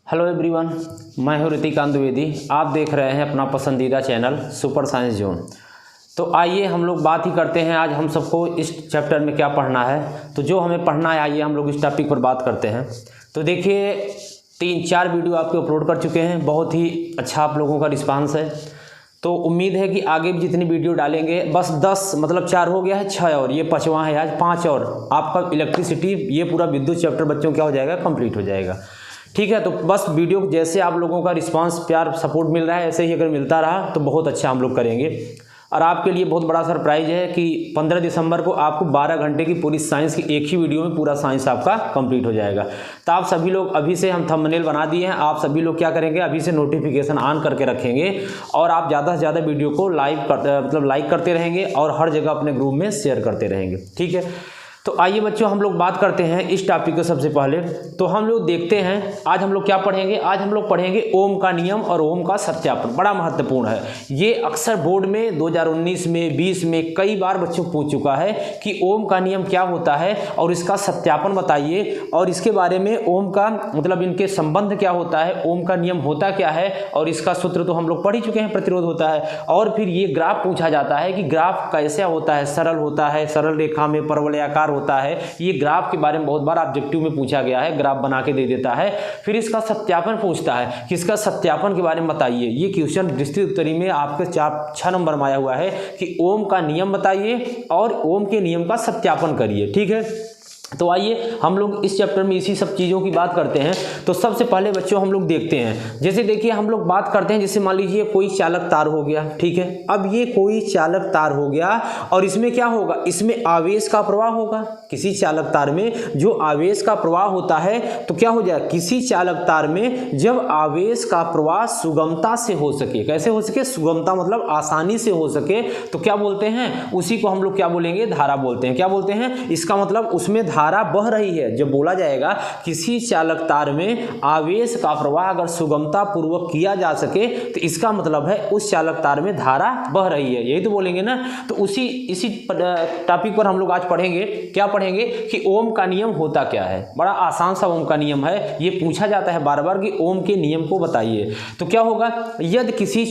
Hello everyone, मैं हूं ऋतिकांत द्विवेदी। आप देख रहे हैं अपना पसंदीदा चैनल सुपर साइंस जोन। तो आइए हम लोग बात ही करते हैं आज हम सबको इस चैप्टर में क्या पढ़ना है। तो जो हमें पढ़ना है आइए हम लोग इस टॉपिक पर बात करते हैं। तो देखिए 3-4 वीडियो आपके अपलोड कर चुके हैं, बहुत ही अच्छा आप लोगों का रिस्पांस है। तो उम्मीद है कि आगे भी जितनी वीडियो डालेंगे, बस 10 मतलब 4 हो गया है, 6 और ये 5वां है आज, 5 और आपका इलेक्ट्रिसिटी ये पूरा विद्युत चैप्टर बच्चों क्या हो जाएगा, कंप्लीट हो जाएगा। ठीक है, तो बस वीडियो जैसे आप लोगों का रिस्पांस प्यार सपोर्ट मिल रहा है ऐसे ही अगर मिलता रहा तो बहुत अच्छा हम लोग करेंगे। और आपके लिए बहुत बड़ा सरप्राइज है कि 15 दिसंबर को आपको 12 घंटे की पूरी साइंस की एक ही वीडियो में पूरा साइंस आपका कंप्लीट हो जाएगा। तो आप सभी लोग अभी से हम थंबनेल बना दिए हैं, आप सभी लोग क्या करेंगे अभी से नोटिफिकेशन ऑन करके रखेंगे और आप ज़्यादा से ज़्यादा वीडियो को लाइक करते रहेंगे और हर जगह अपने ग्रुप में शेयर करते रहेंगे। ठीक है, तो आइए बच्चों हम लोग बात करते हैं इस टॉपिक को। सबसे पहले तो हम लोग देखते हैं आज हम लोग क्या पढ़ेंगे। आज हम लोग पढ़ेंगे ओम का नियम और ओम का सत्यापन। बड़ा महत्वपूर्ण है ये, अक्सर बोर्ड में 2019 में 20 में कई बार बच्चों पूछ चुका है कि ओम का नियम क्या होता है और इसका सत्यापन बताइए, और इसके बारे में ओम का मतलब इनके संबंध क्या होता है, ओम का नियम होता क्या है और इसका सूत्र तो हम लोग पढ़ ही चुके हैं, प्रतिरोध होता है। और फिर ये ग्राफ पूछा जाता है कि ग्राफ कैसा होता है, सरल होता है, सरल रेखा में परवलयाकार होता है। ये ग्राफ के बारे में बहुत बार ऑब्जेक्टिव में पूछा गया है, ग्राफ बना के दे देता है। फिर इसका सत्यापन पूछता है कि इसका सत्यापन के बारे में बताइए। ये क्वेश्चन विस्तृत उत्तरी में आपके 6 नंबर में आया हुआ है कि ओम का नियम बताइए और ओम के नियम का सत्यापन करिए। ठीक है, तो आइए हम लोग इस चैप्टर में इसी सब चीज़ों की बात करते हैं। तो सबसे पहले बच्चों हम लोग देखते हैं, जैसे देखिए हम लोग बात करते हैं, जैसे मान लीजिए कोई चालक तार हो गया। ठीक है, अब ये कोई चालक तार हो गया और इसमें क्या होगा, इसमें आवेश का प्रवाह होगा। किसी चालक तार में जो आवेश का प्रवाह होता है तो क्या हो जाएगा, किसी चालक तार में जब आवेश का प्रवाह सुगमता से हो सके, कैसे हो सके, सुगमता मतलब आसानी से हो सके, तो क्या बोलते हैं, उसी को हम लोग क्या बोलेंगे, धारा बोलते हैं। क्या बोलते हैं, इसका मतलब उसमें धारा बह रही है। जब बोला जाएगा किसी चालक तार में आवेश का प्रवाह अगर सुगमता पूर्वक किया जा सके तो इसका मतलब है उस चालक तार में धारा बह रही है, यही तो बोलेंगे ना। तो इसी टॉपिक पर हम लोग आज पढ़ेंगे। क्या पढ़ेंगे कि ओम का नियम होता क्या है। बड़ा आसान सा ओम का नियम है, ये पूछा जाता है बार बार कि ओम के नियम को बताइए। तो क्या होगा, यदि किसी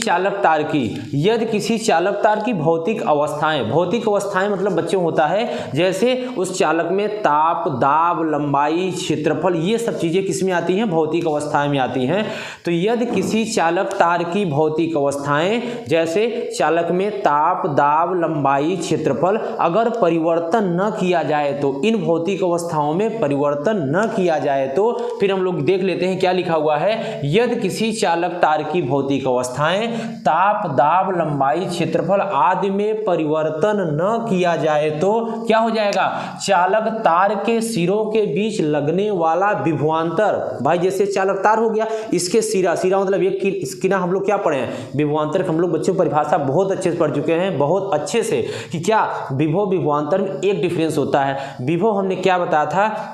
चालक तार की भौतिक अवस्थाएं मतलब बच्चों होता है जैसे उस चालक में ताप, दाब, लंबाई, क्षेत्रफल, ये सब चीजें किसमें आती हैं, भौतिक अवस्थाएं में आती हैं। तो यदि किसी चालक तार की भौतिक अवस्थाएं जैसे चालक में ताप, दाब, लंबाई, क्षेत्रफल अगर परिवर्तन न किया जाए तो, इन भौतिक अवस्थाओं में परिवर्तन न किया जाए तो, फिर हम लोग देख लेते हैं क्या लिखा हुआ है, यदि किसी चालक तार की भौतिक अवस्थाएं ताप, दाब, लंबाई, क्षेत्रफल आदि में परिवर्तन न किया जाए तो क्या हो जाएगा, चालक तार के सिरों के बीच लगने वाला विभवांतर, भाई जैसे चालक तार हो गया, इसके सिरा मतलब एक किना हम लोग क्या पढ़े हैं, विभवांतर। हम लोग बच्चों परिभाषा बहुत अच्छे से पढ़ चुके हैं, बहुत अच्छे से, कि क्या विभव विभवांतर में एक डिफरेंस होता है। विभव हमने क्या बताया था,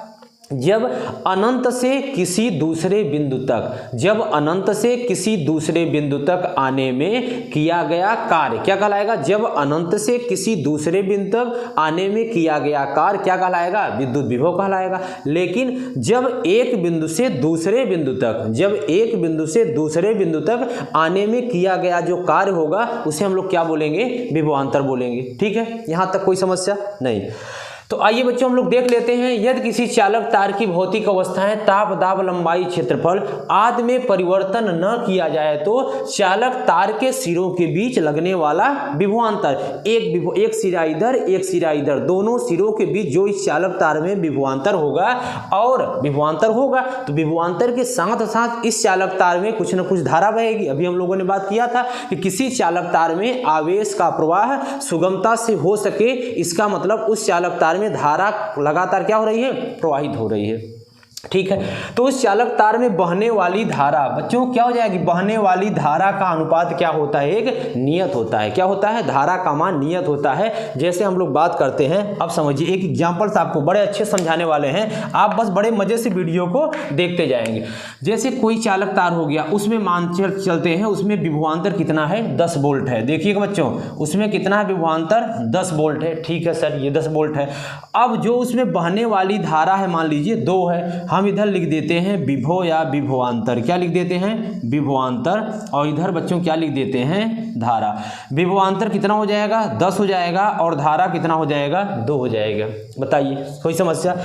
जब अनंत से किसी दूसरे बिंदु तक आने में किया गया कार्य क्या कहलाएगा, जब अनंत से किसी दूसरे बिंदु तक आने में किया गया कार्य क्या कहलाएगा, विद्युत विभव कहलाएगा। लेकिन जब एक बिंदु से दूसरे बिंदु तक आने में किया गया जो कार्य होगा उसे हम लोग क्या बोलेंगे, विभवांतर बोलेंगे। ठीक है, यहां तक कोई समस्या नहीं। तो आइए बच्चों हम लोग देख लेते हैं, यदि किसी चालक तार की भौतिक अवस्थाएं ताप, दाब, लंबाई, क्षेत्रफल आदि में परिवर्तन न किया जाए तो चालक तार के सिरों के बीच लगने वाला विभवांतर, एक सिरा इधर एक सिरा इधर, दोनों सिरों के बीच जो इस चालक तार में विभवांतर होगा तो विभवांतर के साथ साथ इस चालक तार में कुछ न कुछ धारा बहेगी। अभी हम लोगों ने बात किया था कि किसी चालक तार में आवेश का प्रवाह सुगमता से हो सके, इसका मतलब उस चालक तार में धारा लगातार क्या हो रही है, प्रवाहित हो रही है। ठीक है, तो उस चालक तार में बहने वाली धारा बच्चों क्या हो जाएगी, बहने वाली धारा का अनुपात क्या होता है, एक नियत होता है। क्या होता है, धारा का मान नियत होता है। जैसे हम लोग बात करते हैं, अब समझिए एक एग्जांपल्स आपको बड़े अच्छे समझाने वाले हैं, आप बस बड़े मजे से वीडियो को देखते जाएंगे। जैसे कोई चालक तार हो गया, उसमें मान चलते हैं, उसमें विभवांतर कितना है, 10 वोल्ट है। देखिएगा बच्चों, उसमें कितना है विभवांतर, 10 वोल्ट है। ठीक है सर, ये 10 वोल्ट है। अब जो उसमें बहने वाली धारा है मान लीजिए 2 है, हम इधर लिख देते हैं विभव या विभवांतर। क्या लिख देते हैं? विभवांतर। और इधर बच्चों क्या लिख देते हैं? धारा। विभवांतर कितना हो जाएगा? 10 हो जाएगा और धारा कितना हो जाएगा? 2 हो जाएगा। बताइए कोई समस्या?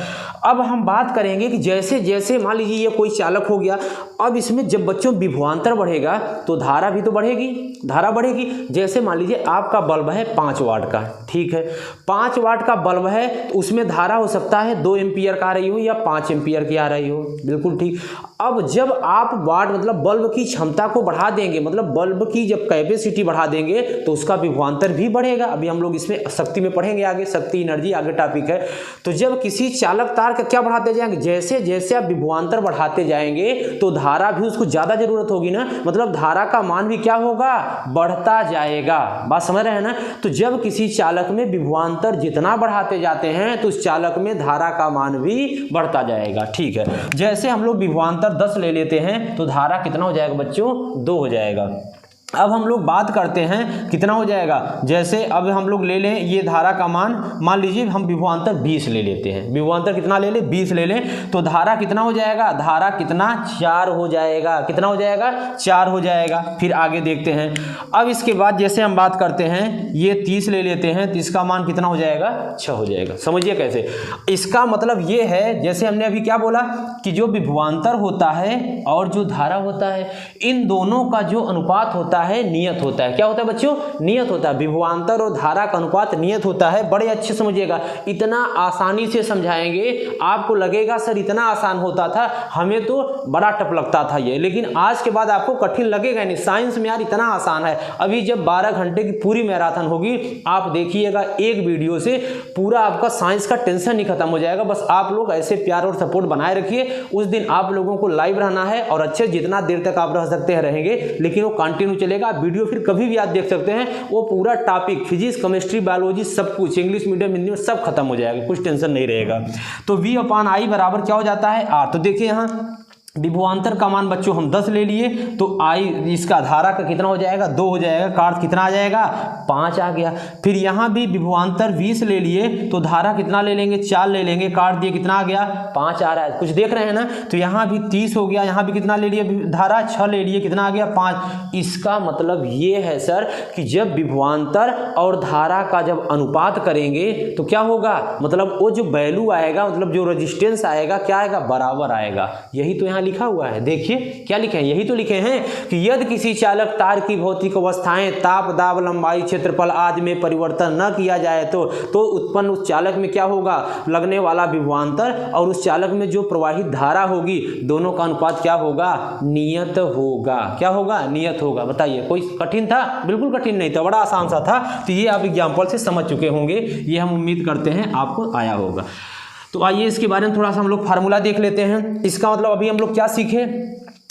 अब हम बात करेंगे कि जैसे जैसे मान लीजिए ये कोई चालक हो गया, अब इसमें जब बच्चों विभवांतर बढ़ेगा तो धारा भी तो बढ़ेगी, धारा बढ़ेगी। जैसे मान लीजिए आपका बल्ब है 5 वाट का, ठीक है, 5 वाट का बल्ब है, तो उसमें धारा हो सकता है 2 एम्पियर का आ रही हो या 5 एम्पियर की आ रही हो, बिल्कुल ठीक। अब जब आप वाट मतलब बल्ब की क्षमता को बढ़ा देंगे, मतलब बल्ब की जब कैपेसिटी बढ़ा देंगे तो उसका विभवांतर भी बढ़ेगा। अभी हम लोग इसमें शक्ति में पढ़ेंगे आगे, शक्ति एनर्जी आगे टॉपिक है। तो जब किसी चालक तार का क्या बढ़ाते जाएंगे, जैसे जैसे आप विभवांतर बढ़ाते जाएंगे तो धारा भी उसको ज्यादा जरूरत होगी ना, मतलब धारा का मान भी क्या होगा? बढ़ता जाएगा। बात समझ रहे हैं ना? तो जब किसी चालक में विभवांतर जितना बढ़ाते जाते हैं तो उस चालक में धारा का मान भी बढ़ता जाएगा, ठीक है। जैसे हम लोग विभवांतर 10 ले लेते हैं तो धारा कितना हो जाएगा बच्चों? 2 हो जाएगा। अब हम लोग बात करते हैं कितना हो जाएगा, जैसे अब हम लोग ले लें ये धारा का मान, मान लीजिए हम विभवांतर 20 ले लेते हैं, विभवांतर कितना ले लें? 20 ले लें, तो धारा कितना हो जाएगा? धारा कितना? 4 हो जाएगा। कितना हो जाएगा? 4 हो जाएगा। फिर आगे देखते हैं। अब इसके बाद जैसे हम बात करते हैं ये 30 ले लेते हैं तो इसका मान कितना हो जाएगा? 6 हो जाएगा। समझिए कैसे? इसका मतलब ये है, जैसे हमने अभी क्या बोला कि जो विभवांतर होता है और जो धारा होता है, इन दोनों का जो अनुपात होता है नियत होता है। क्या होता है बच्चों? नियत होता है। विभवांतर और धारा का अनुपात नियत होता है। बड़े अच्छे समझिएगा, इतना आसानी से समझाएंगे, आपको लगेगा सर इतना आसान होता था, हमें तो बड़ा टफ लगता था ये, लेकिन आज के बाद आपको कठिन लगेगा नहीं। साइंस में यार इतना आसान है। अभी जब 12 घंटे की पूरी मैराथन होगी, आप देखिएगा एक वीडियो से पूरा आपका साइंस का टेंशन नहीं खत्म हो जाएगा। बस आप लोग ऐसे प्यार और सपोर्ट बनाए रखिए। उस दिन आप लोगों को लाइव रहना है और अच्छे जितना देर तक आप रह सकते हैं रहेंगे, लेकिन वो कंटिन्यू चलेगा। वीडियो फिर कभी भी आप देख सकते हैं, वो पूरा टॉपिक फिजिक्स, केमिस्ट्री, बायोलॉजी सब कुछ, इंग्लिश मीडियम, हिंदी में सब खत्म हो जाएगा, कुछ टेंशन नहीं रहेगा। तो V/I बराबर क्या हो जाता है? R। तो देखिए यहाँ विभवांतर का मान बच्चों हम 10 ले लिए तो I इसका धारा का कितना हो जाएगा? 2 हो जाएगा। का अर्थ कितना आ जाएगा? 5 आ गया। फिर यहाँ भी विभवांतर 20 ले लिए तो धारा कितना ले लेंगे? 4 ले लेंगे। काट दिए कितना आ गया? 5 आ रहा है। कुछ देख रहे हैं ना? तो यहाँ भी 30 हो गया, यहाँ भी कितना ले लिए? धारा 6 ले लिए, कितना आ गया? 5। इसका मतलब ये है सर कि जब विभवांतर और धारा का जब अनुपात करेंगे तो क्या होगा? मतलब वो जो वैल्यू आएगा, मतलब जो रेजिस्टेंस आएगा, क्या आएगा? बराबर आएगा। यही तो यहाँ लिखा हुआ है। देखिए क्या लिखे हैं, यही तो लिखे हैं कि यदि किसी चालक तार की भौतिक अवस्थाएं ताप, दाब, लंबाई, क्षेत्रफल आदि में परिवर्तन न किया जाए तो उत्पन्न उस चालक में क्या होगा? लगने वाला विभवांतर और उस चालक में जो प्रवाहित धारा होगी, दोनों का अनुपात क्या होगा? नियत होगा। क्या होगा? नियत होगा। बताइए कोई कठिन था? बिल्कुल कठिन नहीं था, बड़ा आसान सा था। तो ये आप एग्जाम्पल से समझ चुके होंगे, ये हम उम्मीद करते हैं आपको आया होगा। तो आइए इसके बारे में थोड़ा सा हम लोग फार्मूला देख लेते हैं। इसका मतलब अभी हम लोग क्या सीखे?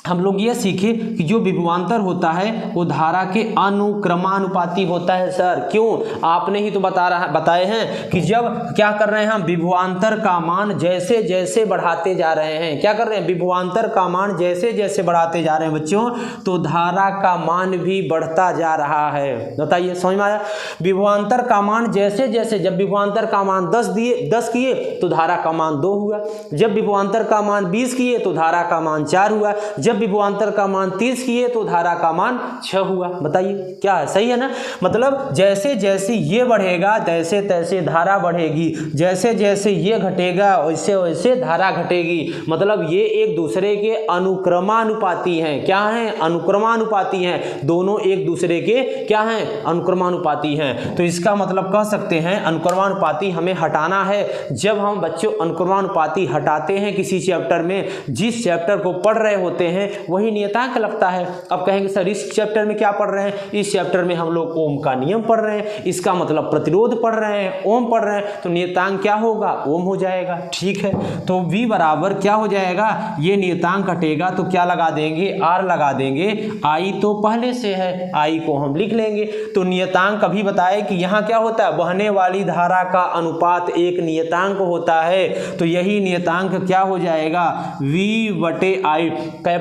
हम लोग ये सीखे कि जो विभवांतर होता है वो धारा के अनुक्रमानुपाती होता है। सर क्यों? आपने ही तो बताए हैं कि जब क्या कर रहे हैं हम? विभवांतर का मान जैसे जैसे बढ़ाते जा रहे हैं, क्या कर रहे हैं? विभवांतर का मान जैसे जैसे बढ़ाते जा रहे हैं बच्चों, तो धारा का मान भी बढ़ता जा रहा है। बताइए समझ में आया? विभवांतर का मान जैसे जैसे, जब विभवांतर का मान 10 किए तो धारा का मान 2 हुआ। जब विभवांतर का मान 20 किए तो धारा का मान 4 हुआ। जब विभवांतर का मान 30 किए तो धारा का मान 6 हुआ। बताइए क्या है? सही है ना? मतलब जैसे जैसे ये बढ़ेगा तैसे तैसे धारा बढ़ेगी, जैसे जैसे ये घटेगा वैसे वैसे धारा घटेगी। मतलब ये एक दूसरे के अनुक्रमानुपाती हैं। क्या हैं? अनुक्रमानुपाती हैं। दोनों एक दूसरे के क्या हैं? अनुक्रमानुपाती हैं। तो इसका मतलब कह सकते हैं अनुक्रमानुपाती हमें हटाना है। जब हम बच्चों अनुक्रमानुपाती हटाते हैं किसी चैप्टर में, जिस चैप्टर को पढ़ रहे होते हैं वही नियतांक लगता है। अब कहेंगे सर इस चैप्टर में क्या पढ़ रहे हैं? इस चैप्टर में हम लोग ओम का नियम पढ़ रहे हैं, इसका मतलब प्रतिरोध पढ़ रहे हैं, ओम पढ़ रहे हैं, तो नियतांक क्या होगा? ओम हो जाएगा। ठीक है, तो V बराबर क्या हो जाएगा? ये नियतांक हटेगा तो क्या लगा देंगे? R लगा देंगे। I तो पहले से है, I को हम लिख लेंगे। तो नियतांक अभी बताए कि यहाँ क्या होता है? बहने वाली धारा का अनुपात एक नियतांक होता है। तो यही नियतांक क्या हो जाएगा? V/I।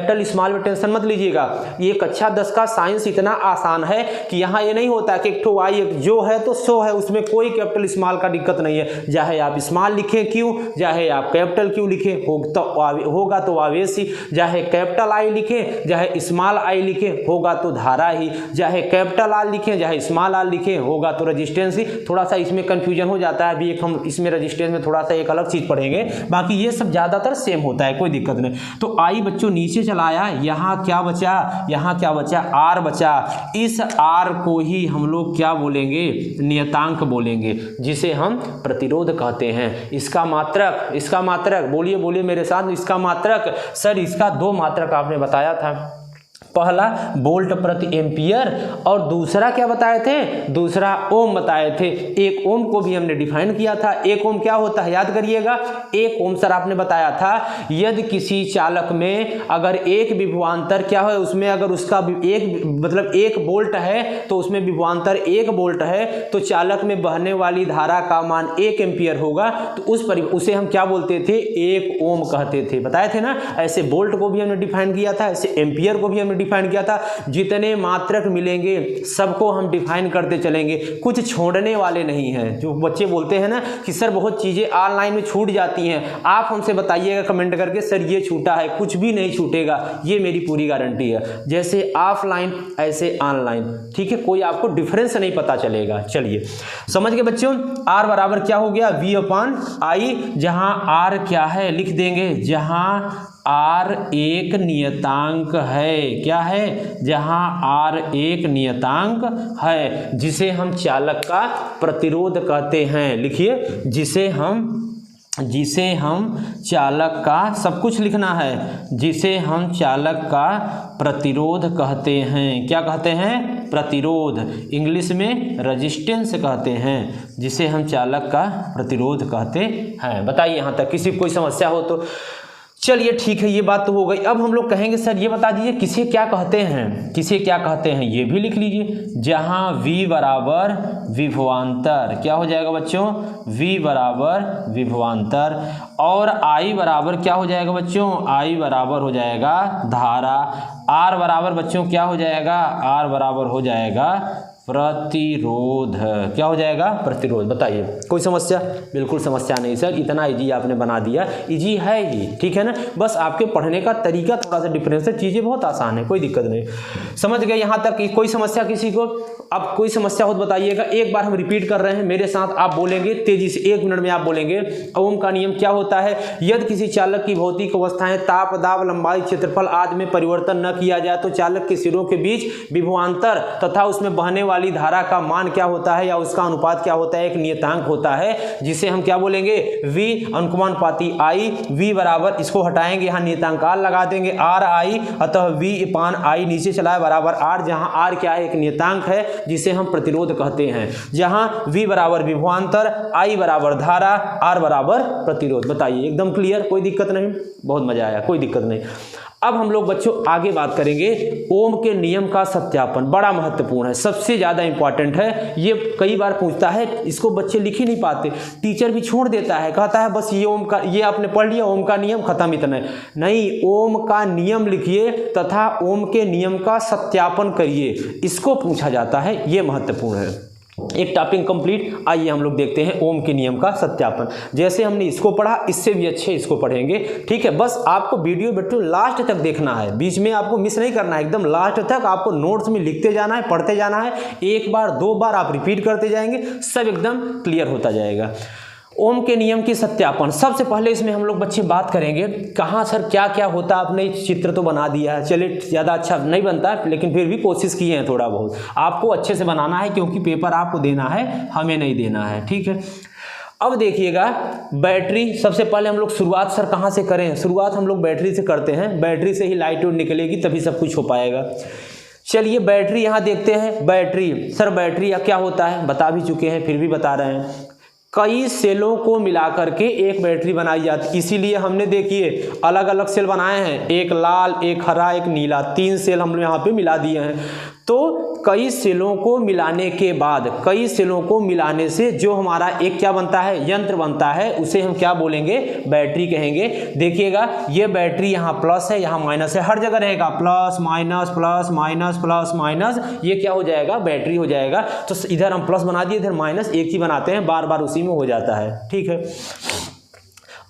कैपिटल स्मॉल में टेंशन मत लीजिएगा। ये कक्षा 10 का साइंस इतना आसान है कि यहाँ ये नहीं होता कि एक ठो वाई जो है तो सो है, उसमें कोई कैपिटल स्मॉल का दिक्कत नहीं है। चाहे आप स्मॉल लिखें क्यों, चाहे आप कैपिटल क्यों लिखें, होगा तो आवेश ही। चाहे कैपिटल आई लिखें, चाहे स्मॉल आई लिखें, होगा तो धारा ही। चाहे कैपिटल आर लिखें, चाहे स्मॉल आर लिखें, होगा तो रेजिस्टेंस ही। थोड़ा सा इसमें कंफ्यूजन हो जाता है, अभी एक हम इसमें रेजिस्टेंस में थोड़ा सा एक अलग चीज पढ़ेंगे, बाकी ये सब ज्यादातर सेम होता है, कोई दिक्कत नहीं। तो आई बच्चों नीचे चलाया, यहाँ क्या बचा, यहाँ क्या बचा, आर बचा। इस आर को ही हम लोग क्या बोलेंगे, नियतांक बोलेंगे, जिसे हम प्रतिरोध कहते हैं। इसका मात्रक बोलिए बोलिए मेरे साथ, इसका मात्रक सर, इसका 2 मात्रक आपने बताया था, पहला वोल्ट प्रति एम्पियर और दूसरा क्या बताए थे, दूसरा ओम बताए थे। एक ओम को भी हमने डिफाइन किया था। एक ओम क्या होता है याद करिएगा। एक ओम सर आपने बताया था, यदि किसी चालक में अगर एक विभवांतर क्या है, उसमें अगर उसका एक मतलब 1 वोल्ट है तो उसमें विभवांतर 1 वोल्ट है, तो चालक में बहने वाली धारा का मान 1 एम्पियर होगा, तो उसे हम क्या बोलते थे, 1 ओम कहते थे। बताए थे ना। ऐसे वोल्ट को भी हमने डिफाइन किया था, ऐसे एम्पियर को भी हमने डिफाइन किया था। जितने मात्रक मिलेंगे सबको हम डिफाइन करते चलेंगे, कुछ छोड़ने वाले नहीं हैं। जो बच्चे बोलते हैं ना कि सर बहुत चीजें ऑनलाइन में छूट जाती हैं, आप हमसे बताइएगा कमेंट करके सर ये छूटा है, कुछ भी नहीं छूटेगा, ये मेरी पूरी गारंटी है। जैसे ऑफलाइन ऐसे ऑनलाइन, ठीक है, कोई आपको डिफरेंस नहीं पता चलेगा। चलिए समझ गए बच्चों। आर बराबर क्या हो गया, V/I, जहां आर क्या है लिख देंगे, जहां आर एक नियतांक है। क्या है, जहां आर एक नियतांक है, जिसे हम चालक का प्रतिरोध कहते हैं। लिखिए, जिसे हम चालक का, सब कुछ लिखना है, जिसे हम चालक का प्रतिरोध कहते हैं। क्या कहते हैं, प्रतिरोध, इंग्लिश में रेजिस्टेंस कहते हैं, जिसे हम चालक का प्रतिरोध कहते हैं। बताइए यहाँ तक किसी कोई समस्या हो तो। चलिए ठीक है, ये बात तो हो गई। अब हम लोग कहेंगे सर ये बता दीजिए किसे क्या कहते हैं, किसे क्या कहते हैं, ये भी लिख लीजिए। जहां V बराबर विभवांतर, क्या हो जाएगा बच्चों, V बराबर विभवांतर, और I बराबर क्या हो जाएगा बच्चों, I बराबर हो जाएगा धारा, R बराबर बच्चों क्या हो जाएगा, R बराबर हो जाएगा प्रतिरोध। क्या हो जाएगा, प्रतिरोध। बताइए कोई समस्या, बिल्कुल समस्या नहीं सर, इतना इजी आपने बना दिया, इजी है ही, ठीक है ना। बस आपके पढ़ने का तरीका थोड़ा सा डिफरेंस है, चीजें बहुत आसान है, कोई दिक्कत नहीं। समझ गए यहाँ तक, कोई समस्या किसी को। अब कोई समस्या हो तो बताइएगा। एक बार हम रिपीट कर रहे हैं, मेरे साथ आप बोलेंगे तेजी से, 1 मिनट में आप बोलेंगे। ओम का नियम क्या होता है, यदि किसी चालक की भौतिक अवस्थाएं ताप, दाब, लंबाई, क्षेत्रफल आदि में परिवर्तन न किया जाए तो चालक के सिरों के बीच विभवांतर तथा उसमें बहने वाली धारा का मान क्या होता है या उसका अनुपात क्या होता है, एक नियतांक होता है, जिसे हम क्या बोलेंगे, V अनुपाती I। V बराबर, इसको हटाएंगे, यहाँ नियतांक R लगा देंगे, RI, अतः V/I नीचे चलाए बराबर R, जहां R क्या है, एक नियतांक है, जिसे हम प्रतिरोध कहते हैं। जहां V बराबर विभवांतर, I बराबर धारा, R बराबर प्रतिरोध। बताइए एकदम क्लियर, कोई दिक्कत नहीं, बहुत मजा आया, कोई दिक्कत नहीं। अब हम लोग बच्चों आगे बात करेंगे ओम के नियम का सत्यापन, बड़ा महत्वपूर्ण है, सबसे ज्यादा इंपॉर्टेंट है। ये कई बार पूछता है, इसको बच्चे लिख ही नहीं पाते, टीचर भी छोड़ देता है, कहता है बस ये ओम का, ये आपने पढ़ लिया ओम का नियम, खत्म, इतना नहीं। ओम का नियम लिखिए तथा ओम के नियम का सत्यापन करिए, इसको पूछा जाता है, ये महत्वपूर्ण है। एक टॉपिक कंप्लीट। आइए हम लोग देखते हैं ओम के नियम का सत्यापन। जैसे हमने इसको पढ़ा, इससे भी अच्छे इसको पढ़ेंगे, ठीक है। बस आपको वीडियो बच्चों लास्ट तक देखना है, बीच में आपको मिस नहीं करना है, एकदम लास्ट तक आपको नोट्स में लिखते जाना है, पढ़ते जाना है। 1 बार 2 बार आप रिपीट करते जाएंगे, सब एकदम क्लियर होता जाएगा। ओम के नियम की सत्यापन, सबसे पहले इसमें हम लोग बच्चे बात करेंगे कहाँ सर क्या क्या होता है। आपने चित्र तो बना दिया है, चलिए ज़्यादा अच्छा नहीं बनता है, लेकिन फिर भी कोशिश किए हैं थोड़ा बहुत। आपको अच्छे से बनाना है, क्योंकि पेपर आपको देना है, हमें नहीं देना है, ठीक है। अब देखिएगा बैटरी, सबसे पहले हम लोग शुरुआत सर कहाँ से करें, शुरुआत हम लोग बैटरी से करते हैं। बैटरी से ही लाइट निकलेगी, तभी सब कुछ हो पाएगा। चलिए बैटरी यहाँ देखते हैं। बैटरी, सर बैटरी क्या होता है बता भी चुके हैं, फिर भी बता रहे हैं। कई सेलों को मिलाकर के एक बैटरी बनाई जाती है, इसीलिए हमने देखिए अलग अलग सेल बनाए हैं, एक लाल, एक हरा, एक नीला, 3 सेल हम लोग यहाँ पे मिला दिए हैं। तो कई सेलों को मिलाने के बाद, कई सेलों को मिलाने से जो हमारा एक क्या बनता है, यंत्र बनता है, उसे हम क्या बोलेंगे, बैटरी कहेंगे। देखिएगा ये बैटरी यहाँ प्लस है, यहाँ माइनस है, हर जगह रहेगा plus minus plus minus plus minus, ये क्या हो जाएगा, बैटरी हो जाएगा। तो इधर हम प्लस बना दिए, इधर माइनस, एक ही बनाते हैं, बार बार उसी में हो जाता है, ठीक है।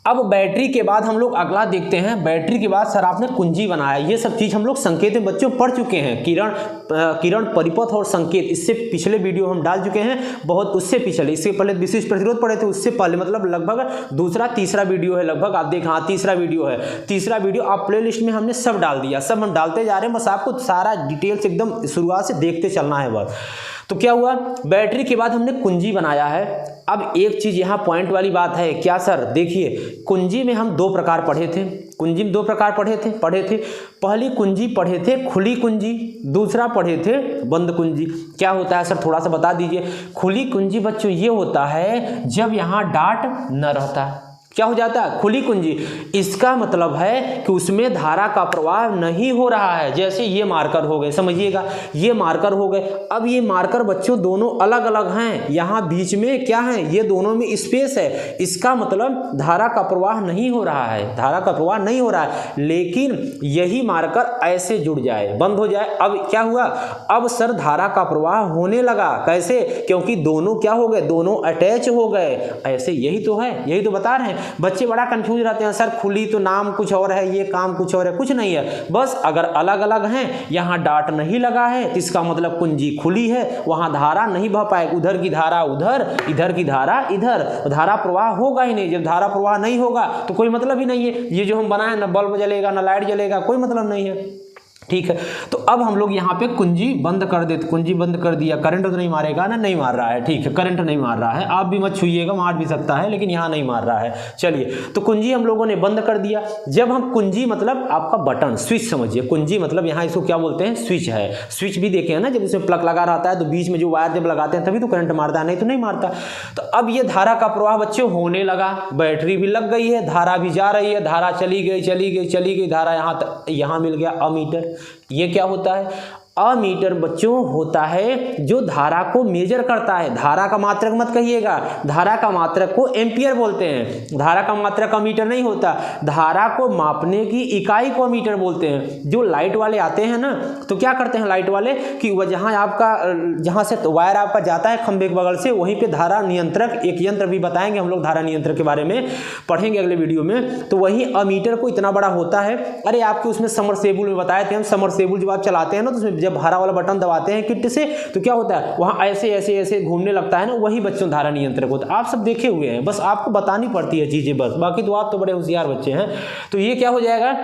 अब बैटरी के बाद हम लोग अगला देखते हैं। बैटरी के बाद सर आपने कुंजी बनाया, ये सब चीज़ हम लोग संकेत में बच्चों पढ़ चुके हैं, किरण परिपथ और संकेत, इससे पिछले वीडियो हम डाल चुके हैं बहुत, उससे पिछले, इससे पहले विशिष्ट प्रतिरोध पढ़े थे, उससे पहले मतलब लगभग दूसरा तीसरा वीडियो है लगभग, आप देखें, हाँ तीसरा वीडियो है, तीसरा वीडियो आप प्ले लिस्ट में हमने सब डाल दिया, सब हम डालते जा रहे हैं, बस आपको सारा डिटेल्स एकदम शुरुआत से देखते चलना है बस। तो क्या हुआ, बैटरी के बाद हमने कुंजी बनाया है। अब एक चीज़ यहाँ पॉइंट वाली बात है, क्या सर, देखिए कुंजी में हम दो प्रकार पढ़े थे, कुंजी में दो प्रकार पढ़े थे। पहली कुंजी पढ़े थे खुली कुंजी, दूसरा पढ़े थे बंद कुंजी। क्या होता है सर, थोड़ा सा बता दीजिए। खुली कुंजी बच्चों ये होता है जब यहाँ डाट न रहता, क्या हो जाता है, खुली कुंजी, इसका मतलब है कि उसमें धारा का प्रवाह नहीं हो रहा है। जैसे ये मार्कर हो गए, समझिएगा ये मार्कर हो गए। अब ये मार्कर बच्चों दोनों अलग अलग हैं, यहाँ बीच में क्या है, ये दोनों में स्पेस है, इसका मतलब धारा का प्रवाह नहीं हो रहा है, धारा का प्रवाह नहीं हो रहा है। लेकिन यही मार्कर ऐसे जुड़ जाए, बंद हो जाए, अब क्या हुआ, अब सर धारा का प्रवाह होने लगा। कैसे, क्योंकि दोनों क्या हो गए, दोनों अटैच हो गए, ऐसे, यही तो है, यही तो बता रहे हैं। बच्चे बड़ा कंफ्यूज रहते हैं, सर खुली तो नाम कुछ और है, ये काम कुछ और है, कुछ नहीं है, बस अगर अलग अलग हैं, यहाँ डाट नहीं लगा है तो इसका मतलब कुंजी खुली है, वहाँ धारा नहीं बह पाए, उधर की धारा उधर, इधर की धारा इधर, धारा प्रवाह होगा ही नहीं। जब धारा प्रवाह नहीं होगा तो कोई मतलब ही नहीं है, ये जो हम बनाए ना बल्ब जलेगा ना लाइट जलेगा, कोई मतलब नहीं है, ठीक है। तो अब हम लोग यहाँ पे कुंजी बंद कर देते, कुंजी बंद कर दिया, करंट तो नहीं मारेगा ना, नहीं मार रहा है, ठीक है, करंट नहीं मार रहा है, आप भी मत छूइएगा, मार भी सकता है लेकिन यहाँ नहीं मार रहा है। चलिए, तो कुंजी हम लोगों ने बंद कर दिया। जब हम कुंजी मतलब आपका बटन, स्विच समझिए, कुंजी मतलब यहाँ इसको क्या बोलते हैं, स्विच है। स्विच भी देखे हैं ना, जब इसमें प्लग लगा रहता है तो बीच में जो वायर जब लगाते हैं तभी तो करंट मारता है, नहीं तो नहीं मारता। तो अब ये धारा का प्रवाह बच्चों होने लगा, बैटरी भी लग गई है, धारा भी जा रही है, धारा चली गई चली गई चली गई, धारा यहाँ मिल गया अमीटर। ये क्या होता है, अमीटर बच्चों होता है जो धारा को मेजर करता है। धारा का मात्रक मत कहिएगा, धारा का मात्रक को एम्पियर बोलते हैं, धारा का मात्रक अमीटर नहीं होता, धारा को मापने की इकाई को अमीटर बोलते हैं। जो लाइट वाले आते हैं ना, तो क्या करते हैं लाइट वाले कि वह जहाँ आपका, जहाँ से वायर आपका जाता है खंभे के बगल से, वहीं पे धारा नियंत्रक, एक यंत्र भी बताएंगे हम लोग, धारा नियंत्रक के बारे में पढ़ेंगे अगले वीडियो में। तो वही अमीटर को इतना बड़ा होता है। अरे आपके उसमें समरसेबुल में बताए थे हम, समरसेबुल जब आप चलाते हैं ना, तो उसमें जब हरा वाला बटन दबाते हैं किट से, तो क्या होता है, वहां ऐसे ऐसे ऐसे घूमने लगता है ना, वही बच्चों धारा नियंत्रक होता है। आप सब देखे हुए हैं, बस आपको बतानी पड़ती है चीजें बस, बाकी तो आप तो बड़े होशियार बच्चे हैं। तो ये क्या हो जाएगा,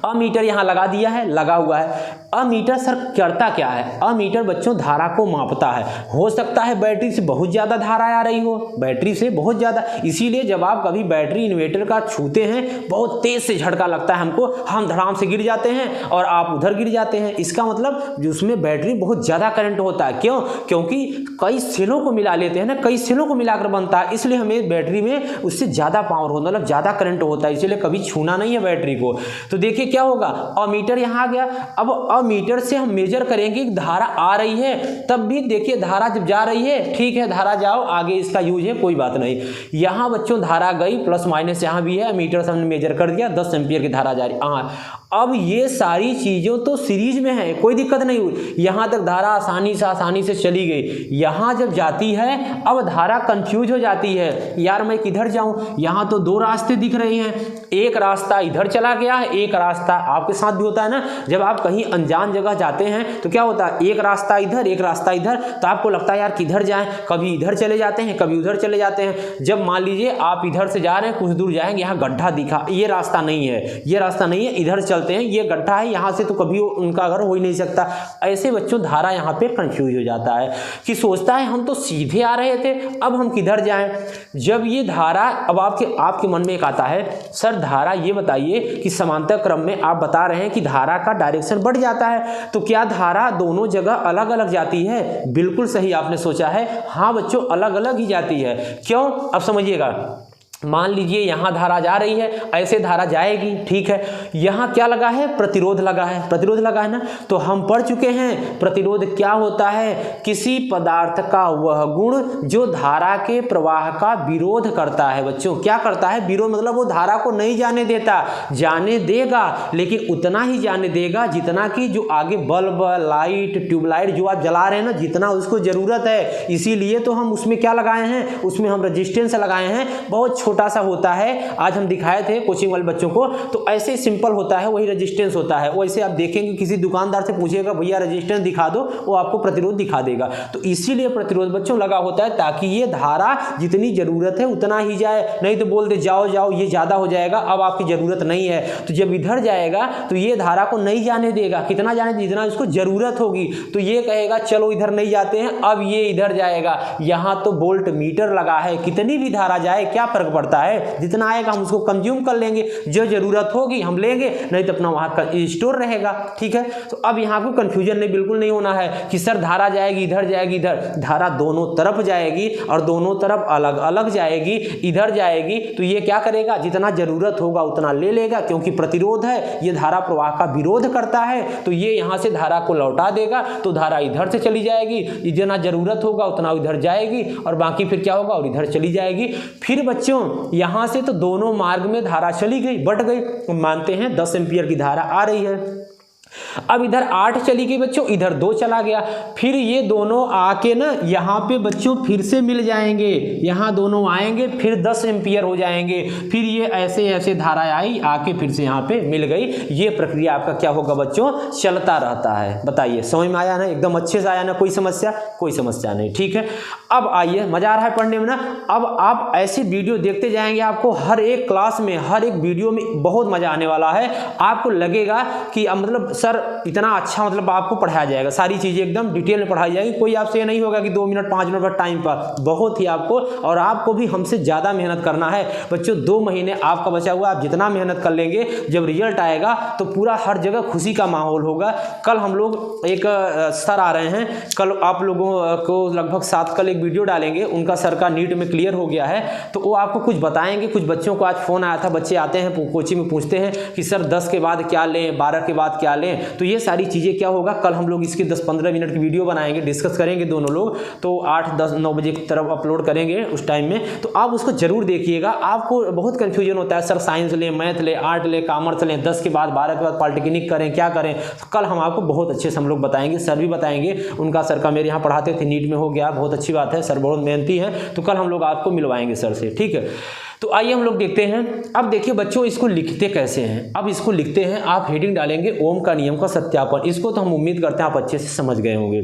अमीटर यहाँ लगा दिया है, लगा हुआ है। अमीटर सर करता क्या है, अमीटर बच्चों धारा को मापता है। हो सकता है बैटरी से बहुत ज़्यादा धारा आ रही हो, बैटरी से बहुत ज़्यादा, इसीलिए जब आप कभी बैटरी इन्वर्टर का छूते हैं, बहुत तेज़ से झटका लगता है हमको, हम धड़ाम से गिर जाते हैं और आप उधर गिर जाते हैं। इसका मतलब उसमें बैटरी बहुत ज़्यादा करंट होता है। क्यों, क्योंकि कई सेलों को मिला लेते हैं ना, कई सेलों को मिलाकर बनता है, इसलिए हमें बैटरी में उससे ज़्यादा पावर होता, मतलब ज़्यादा करंट होता है, इसलिए कभी छूना नहीं है बैटरी को। तो देखिए क्या होगा, अमीटर यहाँ आ गया। अब अमीटर से हम मेजर करेंगे कि धारा आ रही है, तब भी देखिए धारा जब जा रही है, ठीक है धारा जाओ, आगे इसका यूज है, कोई बात नहीं। यहाँ बच्चों धारा गई, प्लस माइनस यहाँ भी है, मीटर से हमने मेजर कर दिया, 10 एम्पियर की धारा जा रही। अब ये सारी चीज़ों तो सीरीज में है, कोई दिक्कत नहीं हुई, यहाँ तक धारा आसानी से चली गई। यहाँ जब जाती है, अब धारा कंफ्यूज हो जाती है, यार मैं किधर जाऊँ, यहाँ तो दो रास्ते दिख रहे हैं, एक रास्ता इधर चला गया है, एक रास्ता, आपके साथ भी होता है ना, जब आप कहीं अनजान जगह जाते हैं तो क्या होता है, एक रास्ता इधर एक रास्ता इधर, तो आपको लगता है यार किधर जाएं, कभी इधर चले जाते हैं कभी उधर चले जाते हैं। जब मान लीजिए आप इधर से जा रहे हैं, कुछ दूर जाएंगे, यहाँ गड्ढा दिखा, ये रास्ता नहीं है, ये रास्ता नहीं है, इधर चलते हैं, ये गड्ढा है, यहाँ से तो कभी उनका घर हो ही नहीं सकता। ऐसे बच्चों धारा यहाँ पे कंफ्यूज हो जाता है कि सोचता है हम तो सीधे आ रहे थे, अब हम किधर जाएं। जब ये धारा, अब आपके मन में एक आता है, सर धारा ये बताइए कि समांतर क्रम में आप बता रहे हैं कि धारा का डायरेक्शन बढ़ जाता है, तो क्या धारा दोनों जगह अलग अलग जाती है? बिल्कुल सही आपने सोचा है, हाँ बच्चों अलग अलग ही जाती है। क्यों, अब समझिएगा, मान लीजिए यहाँ धारा जा रही है, ऐसे धारा जाएगी, ठीक है। यहाँ क्या लगा है, प्रतिरोध लगा है, प्रतिरोध लगा है ना। तो हम पढ़ चुके हैं प्रतिरोध क्या होता है, किसी पदार्थ का वह गुण जो धारा के प्रवाह का विरोध करता है। बच्चों क्या करता है, विरोध मतलब वो धारा को नहीं जाने देता, जाने देगा लेकिन उतना ही जाने देगा जितना कि जो आगे बल्ब, लाइट, ट्यूबलाइट जो आप जला रहे हैं ना, जितना उसको जरूरत है। इसीलिए तो हम उसमें क्या लगाए हैं, उसमें हम रजिस्टेंस लगाए हैं, बहुत छोटा सा होता है। आज हम दिखाए थे कोचिंग वाले बच्चों को, तो ऐसे सिंपल होता है, वही रेजिस्टेंस होता है। वैसे आप देखेंगे किसी दुकानदार से पूछिएगा भैया रेजिस्टेंस दिखा दो, वो आपको प्रतिरोध दिखा देगा। तो इसीलिए प्रतिरोध बच्चों लगा होता है ताकि ये धारा जितनी जरूरत है उतना ही जाए, नहीं तो बोल दे जाओ जाओ ये ज्यादा हो जाएगा, अब आपकी जरूरत नहीं है। तो जब इधर जाएगा तो ये धारा को नहीं जाने देगा, कितना जाने, जितना उसको जरूरत होगी। तो ये कहेगा चलो इधर नहीं जाते हैं, अब ये इधर जाएगा। यहाँ तो वोल्ट मीटर लगा है, कितनी भी धारा जाए क्या फर्क पड़ता है, जितना आएगा हम उसको कंज्यूम कर लेंगे, जो जरूरत होगी हम लेंगे, नहीं तो अपना वहां का स्टोर रहेगा, ठीक है। तो अब यहाँ को कंफ्यूजन नहीं, बिल्कुल नहीं होना है कि सर धारा जाएगी इधर जाएगी इधर, धारा दोनों तरफ जाएगी और दोनों तरफ अलग अलग जाएगी। इधर जाएगी तो ये क्या करेगा, जितना जरूरत होगा उतना ले लेगा, क्योंकि प्रतिरोध है, ये धारा प्रवाह का विरोध करता है, तो ये यहाँ से धारा को लौटा देगा। तो धारा इधर से चली जाएगी, जितना जरूरत होगा उतना इधर जाएगी और बाकी फिर क्या होगा, और इधर चली जाएगी। फिर बच्चों यहां से तो दोनों मार्ग में धारा चली गई, बट गई। मानते हैं 10 एम्पीयर की धारा आ रही है। अब इधर 8 चली गई बच्चों, इधर 2 चला गया। फिर ये दोनों आके ना यहाँ पे बच्चों फिर से मिल जाएंगे, यहाँ दोनों आएंगे फिर 10 एम्पीयर हो जाएंगे। फिर ये ऐसे ऐसे धारा आई आके फिर से यहाँ पे मिल गई। ये प्रक्रिया आपका क्या होगा बच्चों, चलता रहता है। बताइए समझ में आया ना, एकदम अच्छे से आया ना, कोई समस्या, कोई समस्या नहीं, ठीक है। अब आइए, मजा आ रहा है पढ़ने में ना। अब आप ऐसी वीडियो देखते जाएंगे, आपको हर एक क्लास में, हर एक वीडियो में बहुत मजा आने वाला है। आपको लगेगा कि मतलब सर इतना अच्छा मतलब आपको पढ़ाया जाएगा, सारी चीजें एकदम डिटेल में पढ़ाई जाएगी। कोई आपसे ये नहीं होगा कि 2 मिनट 5 मिनट का टाइम पर, बहुत ही आपको, और आपको भी हमसे ज्यादा मेहनत करना है बच्चों। 2 महीने आपका बचा हुआ, आप जितना मेहनत कर लेंगे, जब रिजल्ट आएगा तो पूरा हर जगह खुशी का माहौल होगा। कल हम लोग एक सर आ रहे हैं, कल आप लोगों को लगभग 7 कल एक वीडियो डालेंगे, उनका सर का नीट में क्लियर हो गया है, तो वो आपको कुछ बताएंगे। कुछ बच्चों को आज फोन आया था, बच्चे आते हैं कोचिंग में पूछते हैं कि सर 10 के बाद क्या लें, 12 के बाद क्या लें। तो ये सारी चीज़ें क्या होगा, कल हम लोग इसकी 10-15 मिनट की वीडियो बनाएंगे, डिस्कस करेंगे दोनों लोग। तो 8-10-9 बजे की तरफ अपलोड करेंगे उस टाइम में, तो आप उसको जरूर देखिएगा। आपको बहुत कन्फ्यूजन होता है, सर साइंस लें, मैथ लें, आर्ट लें, कॉमर्स लें, 10 के बाद 12 के बाद पॉलिटेक्निक करें, क्या करें। तो कल हम आपको बहुत अच्छे से हम लोग बताएंगे, सर भी बताएंगे। उनका सर का मेरे यहाँ पढ़ाते थे, नीट में हो गया, बहुत अच्छी बात है, सर बहुत मेहनती है। तो कल हम लोग आपको मिलवाएंगे सर से, ठीक है। तो आइए हम लोग देखते हैं। अब देखिए बच्चों, इसको लिखते कैसे हैं। अब इसको लिखते हैं, आप हेडिंग डालेंगे ओम का नियम का सत्यापन। इसको तो हम उम्मीद करते हैं आप अच्छे से समझ गए होंगे।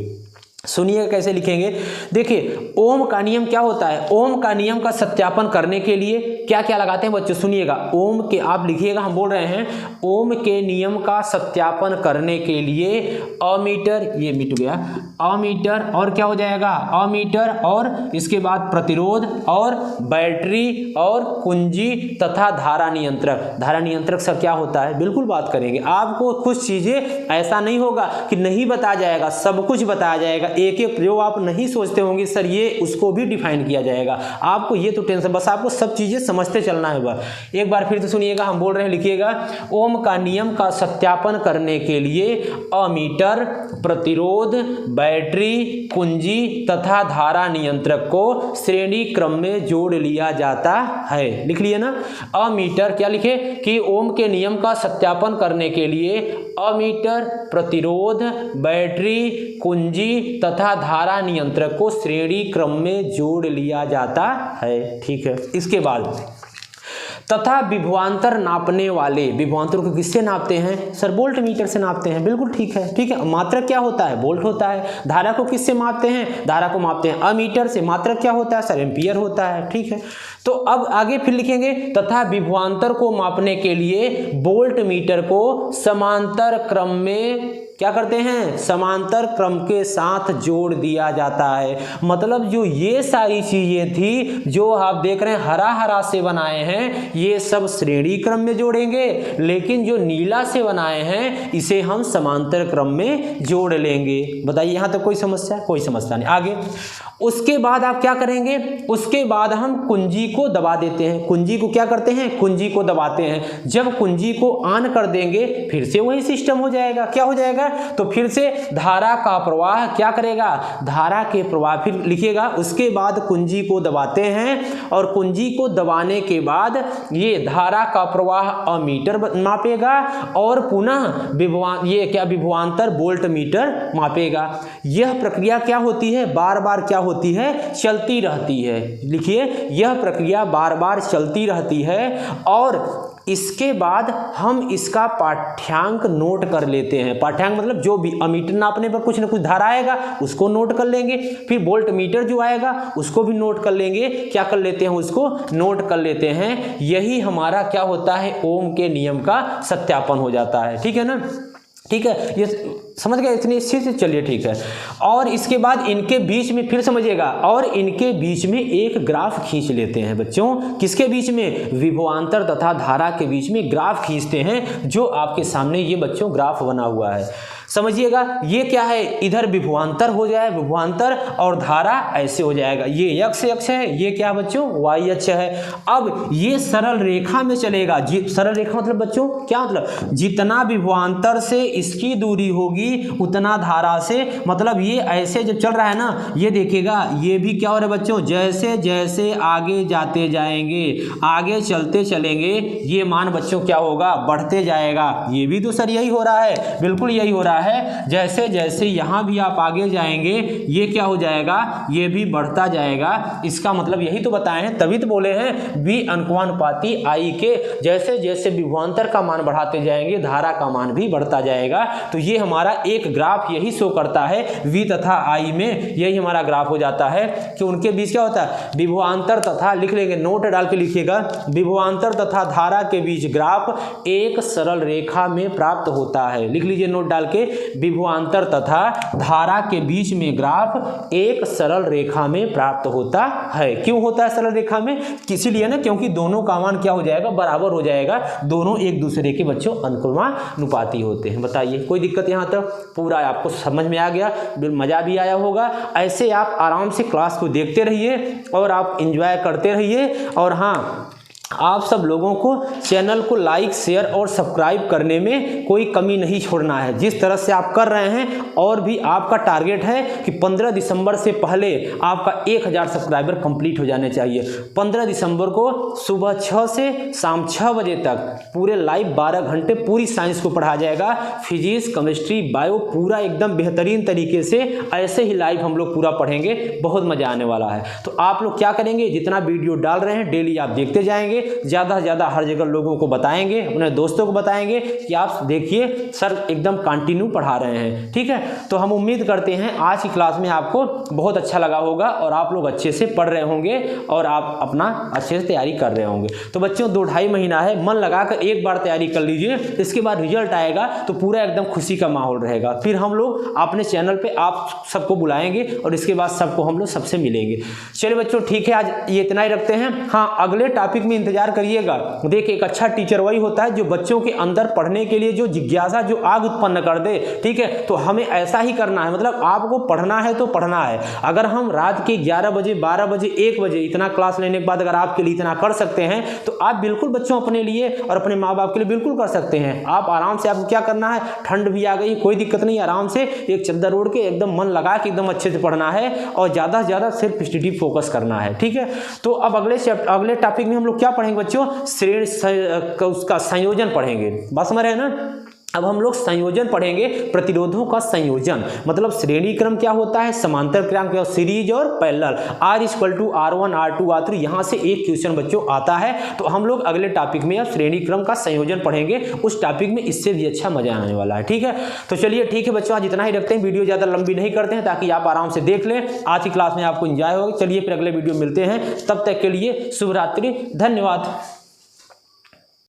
सुनिए कैसे लिखेंगे। देखिए ओम का नियम क्या होता है, ओम का नियम का सत्यापन करने के लिए क्या क्या लगाते हैं बच्चों, सुनिएगा। ओम के, आप लिखिएगा, हम बोल रहे हैं ओम के नियम का सत्यापन करने के लिए अमीटर, ये मिट गया, अमीटर और क्या हो जाएगा, अमीटर, और इसके बाद प्रतिरोध और बैटरी और कुंजी तथा धारा नियंत्रक। धारा नियंत्रक सर क्या होता है, बिल्कुल बात करेंगे। आपको कुछ चीजें ऐसा नहीं होगा कि नहीं बताया जाएगा, सब कुछ बताया जाएगा। एक एक जो आप नहीं सोचते होंगे सर ये, उसको भी डिफाइन किया जाएगा। आपको ये तो टेंशन, बस आपको सब चीजें समझते चलना है। बस एक बार फिर तो सुनिएगा, हम बोल रहे हैं, लिखिएगा। ओम का नियम का सत्यापन करने के लिए अमीटर, प्रतिरोध, बैटरी, कुंजी तथा धारा नियंत्रक को श्रेणी क्रम में जोड़ लिया जाता है। लिख लिए ना। अमीटर क्या लिखे कि ओम के नियम का सत्यापन करने के लिए अमीटर, प्रतिरोध, बैटरी, कुंजी तथा धारा नियंत्रक को श्रेणी क्रम में जोड़ लिया जाता है, ठीक है। इसके बाद तथा विभवांतर नापने वाले, विभवांतर को किससे नापते हैं सर, वोल्ट मीटर से नापते हैं, बिल्कुल ठीक है, ठीक है। मात्रक क्या होता है, वोल्ट होता है। धारा को किससे मापते हैं, धारा को मापते हैं अमीटर से। मात्रक क्या होता है सर, एम्पियर होता है, ठीक है। तो अब आगे फिर लिखेंगे, तथा विभवांतर को मापने के लिए वोल्ट मीटर को समांतर क्रम में क्या करते हैं, समांतर क्रम के साथ जोड़ दिया जाता है। मतलब जो ये सारी चीजें थी जो आप देख रहे हैं हरा हरा से बनाए हैं, ये सब श्रेणी क्रम में जोड़ेंगे, लेकिन जो नीला से बनाए हैं इसे हम समांतर क्रम में जोड़ लेंगे। बताइए यहां तक कोई समस्या? कोई समस्या नहीं। आगे उसके बाद आप क्या करेंगे, उसके बाद हम कुंजी को दबा देते हैं। कुंजी को क्या करते हैं, कुंजी को दबाते हैं। जब कुंजी को ऑन कर देंगे फिर से वही सिस्टम हो जाएगा। क्या हो जाएगा, तो फिर से धारा का प्रवाह क्या करेगा, धारा के प्रवाह फिर लिखिएगा। उसके बाद कुंजी को दबाते हैं और कुंजी को दबाने के बाद ये धारा का प्रवाह अमीटर मापेगा और पुनः ये क्या विभवांतर वोल्ट मीटर मापेगा। यह प्रक्रिया क्या होती है, बार बार क्या होती है, चलती रहती है। लिखिए यह प्रक्रिया बार बार चलती रहती है और इसके बाद हम इसका पाठ्यांक नोट कर लेते हैं। पाठ्यांक मतलब जो भी अमीटर नापने पर कुछ ना कुछ धारा आएगा उसको नोट कर लेंगे, फिर वोल्ट मीटर जो आएगा उसको भी नोट कर लेंगे। क्या कर लेते हैं, उसको नोट कर लेते हैं। यही हमारा क्या होता है, ओम के नियम का सत्यापन हो जाता है। ठीक है ना, ठीक है, ये समझ गए इतनी अच्छे से, चलिए ठीक है। और इसके बाद इनके बीच में फिर समझिएगा, और इनके बीच में एक ग्राफ खींच लेते हैं बच्चों। किसके बीच में, विभवांतर तथा धारा के बीच में ग्राफ खींचते हैं, जो आपके सामने ये बच्चों ग्राफ बना हुआ है। समझिएगा ये क्या है, इधर विभवांतर हो जाए, विभवांतर और धारा ऐसे हो जाएगा। ये x अक्ष है, ये क्या बच्चों, y अक्ष है। अब ये सरल रेखा में चलेगा। सरल रेखा मतलब बच्चों क्या मतलब, जितना विभवांतर से इसकी दूरी होगी उतना धारा से, मतलब ये ऐसे जब चल रहा है ना, ये देखिएगा ये भी क्या हो रहा है बच्चों, जैसे जैसे आगे जाते जाएंगे, आगे चलते चलेंगे, ये मान बच्चों क्या होगा, बढ़ते जाएगा। ये भी तो सर यही हो रहा है, बिल्कुल यही हो रहा है। जैसे जैसे यहां भी आप आगे जाएंगे ये क्या हो जाएगा, ये भी बढ़ता जाएगा। इसका मतलब यही तो बताए हैं, तभी तो बोले हैं V अंकवानुपाती I के, जैसे जैसे विभवांतर का मान बढ़ाते जाएंगे धारा का मान भी बढ़ता जाएगा। तो ये हमारा एक ग्राफ यही शो करता है, V तथा I में यही हमारा ग्राफ हो जाता है कि उनके बीच क्या होता है, विभवांतर तथा, लिख लेंगे नोट डाल के लिखिएगा, विभवांतर तथा धारा के बीच ग्राफ एक सरल रेखा में प्राप्त होता है। लिख लीजिए नोट डाल के, विभवांतर तथा धारा के बीच में ग्राफ एक सरल रेखा में प्राप्त होता है। क्यों होता है सरल रेखा में, इसीलिए ना क्योंकि दोनों का मान क्या हो जाएगा, बराबर हो जाएगा, दोनों एक दूसरे के बच्चों अनुक्रमानुपाती होते हैं। बताइए कोई दिक्कत, यहाँ तक पूरा आपको समझ में आ गया, मजा भी आया होगा। ऐसे आप आराम से क्लास को देखते रहिए और आप एंजॉय करते रहिए। और हाँ, आप सब लोगों को चैनल को लाइक शेयर और सब्सक्राइब करने में कोई कमी नहीं छोड़ना है, जिस तरह से आप कर रहे हैं। और भी आपका टारगेट है कि 15 दिसंबर से पहले आपका 1000 सब्सक्राइबर कंप्लीट हो जाने चाहिए। 15 दिसंबर को सुबह 6 से शाम 6 बजे तक पूरे लाइव 12 घंटे पूरी साइंस को पढ़ाया जाएगा। फिजिक्स, केमिस्ट्री, बायो पूरा एकदम बेहतरीन तरीके से ऐसे ही लाइव हम लोग पूरा पढ़ेंगे, बहुत मजा आने वाला है। तो आप लोग क्या करेंगे, जितना वीडियो डाल रहे हैं डेली आप देखते जाएंगे, ज़्यादा से ज़्यादा हर जगह लोगों को बताएंगे, अपने दोस्तों को बताएंगे कि आप देखिए सर एकदम कंटिन्यू पढ़ा रहे हैं। ठीक है, तो हम उम्मीद करते हैं आज की क्लास में आपको बहुत अच्छा लगा होगा और आप लोग अच्छे से पढ़ रहे होंगे और आप अपना अच्छे से तैयारी कर रहे होंगे। तो बच्चों 2-2.5 महीना है, मन लगाकर एक बार तैयारी कर लीजिए, इसके बाद रिजल्ट आएगा तो पूरा एकदम खुशी का माहौल रहेगा। फिर हम लोग अपने चैनल पे आप सबको बुलाएंगे और इसके बाद सबको हम लोग सबसे मिलेंगे। चलिए बच्चों ठीक है, आज ये इतना ही रखते हैं। हाँ, अगले टॉपिक में इंतजार करिएगा। देखिए एक अच्छा टीचर वही होता है जो बच्चों के अंदर पढ़ने के लिए जो जिज्ञासा, जो आग उत्पन्न कर दे। ठीक है, तो हमें ऐसा ही करना है, मतलब आपको पढ़ना है तो पढ़ना है। अगर हम रात के 11 बजे, 12 बजे, 1 बजे इतना क्लास लेने के बाद अगर आपके लिए इतना कर सकते हैं तो आप बिल्कुल बच्चों अपने लिए और अपने माँ बाप के लिए बिल्कुल कर सकते हैं। आप आराम से, आपको क्या करना है, ठंड भी आ गई कोई दिक्कत नहीं, आराम से एक चद्दर ओढ़ के एकदम मन लगा के एकदम अच्छे से पढ़ना है और ज़्यादा से ज़्यादा सिर्फ स्टडी फोकस करना है। ठीक है, तो अब अगले टॉपिक में हम लोग क्या पढ़ेंगे बच्चों, श्रेणी उसका संयोजन पढ़ेंगे। बात समझ रहे हैं ना। अब हम लोग संयोजन पढ़ेंगे, प्रतिरोधों का संयोजन, मतलब श्रेणी क्रम क्या होता है, समांतर क्रम, सीरीज और पैरेलल, R=R1 R2 R3, यहाँ से एक क्वेश्चन बच्चों आता है। तो हम लोग अगले टॉपिक में अब श्रेणी क्रम का संयोजन पढ़ेंगे, उस टॉपिक में इससे भी अच्छा मजा आने वाला है। ठीक है, तो चलिए ठीक है बच्चों, आज इतना ही रखते हैं, वीडियो ज़्यादा लंबी नहीं करते हैं ताकि आप आराम से देख लें। आज की क्लास में आपको एंजॉय होगा। चलिए फिर अगले वीडियो मिलते हैं, तब तक के लिए शुभ रात्रि, धन्यवाद।